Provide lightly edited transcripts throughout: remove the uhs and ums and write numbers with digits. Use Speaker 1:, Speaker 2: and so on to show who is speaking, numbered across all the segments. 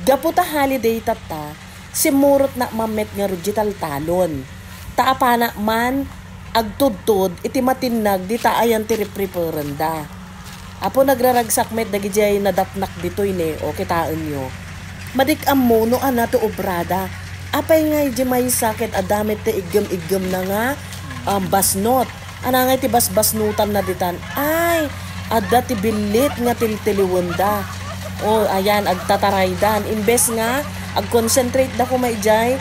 Speaker 1: Gaputa holiday tata, simurot na mamet nga digital talon. Taapa na man, agtudtod, iti matinag, di taayan ti repreparanda. Apo nagraragsak met dagijay nadapnak ditoy ne, o kitaan nyo. Madikam mo no ana to obrada. Apay nga di may sakit adamit ti igem-igem na nga basnot. Ana nga ti basbasnutan na ditan. Ay, adda ti bilit nga tiltiliwanda. O ayan, agtataraydan. Imbes nga, ag-concentrate na kumaijay,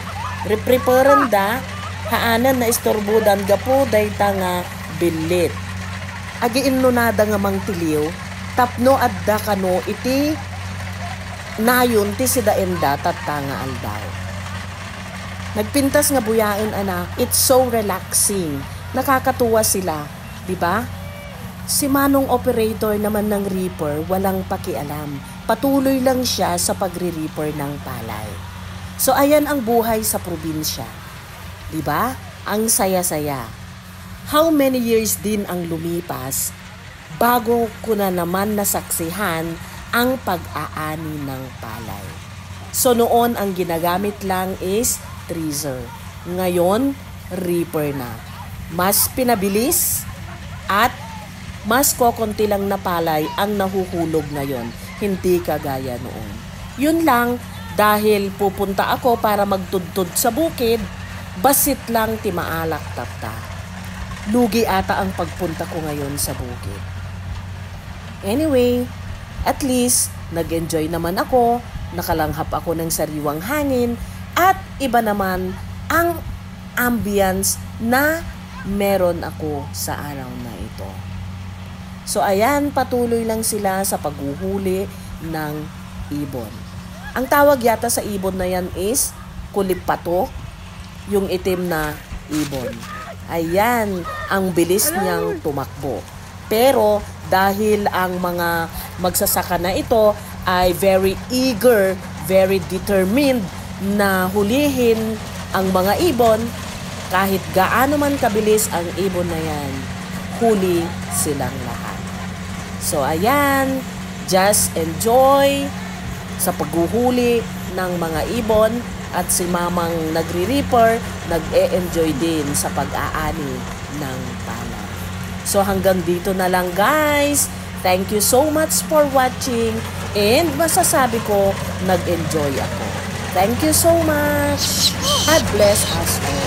Speaker 1: repreparanda, haanan na istorbudan gapo dayta nga bilit. Agiin no nada nga mang tiliw, tapno adda kano iti nayon ti sidaenda tatta nga aldaw. Nagpintas nga buyain ana, it's so relaxing. Nakakatuwa sila, di ba? Si Manong operator naman ng reaper walang pakialam. Patuloy lang siya sa pagre-reaper ng palay. So ayan ang buhay sa probinsya. 'Di ba? Ang saya-saya. How many years din ang lumipas bago ko na naman nasaksihan ang pag-aani ng palay. So noon ang ginagamit lang is thresher. Ngayon, reaper na. Mas pinabilis at mas kokonti lang na palay ang nahuhulog ngayon, hindi kagaya noon. Yun lang, dahil pupunta ako para magtudtod sa bukid, basit lang ti maalak tapta. Lugi ata ang pagpunta ko ngayon sa bukid. Anyway, at least nag-enjoy naman ako, nakalanghap ako ng sariwang hangin, at iba naman ang ambience na meron ako sa araw na ito. So ayan, patuloy lang sila sa paghuhuli ng ibon. Ang tawag yata sa ibon na yan is kulipato, yung itim na ibon. Ayan, ang bilis niyang tumakbo. Pero dahil ang mga magsasaka na ito ay very eager, very determined na hulihin ang mga ibon, kahit gaano man kabilis ang ibon na yan, huli silang lahat. So ayan, just enjoy sa paghuhuli ng mga ibon at si mamang nagre-reaper, nag-e-enjoy din sa pag-aani ng palay. So hanggang dito na lang guys. Thank you so much for watching and masasabi ko nag-enjoy ako. Thank you so much. God bless us all.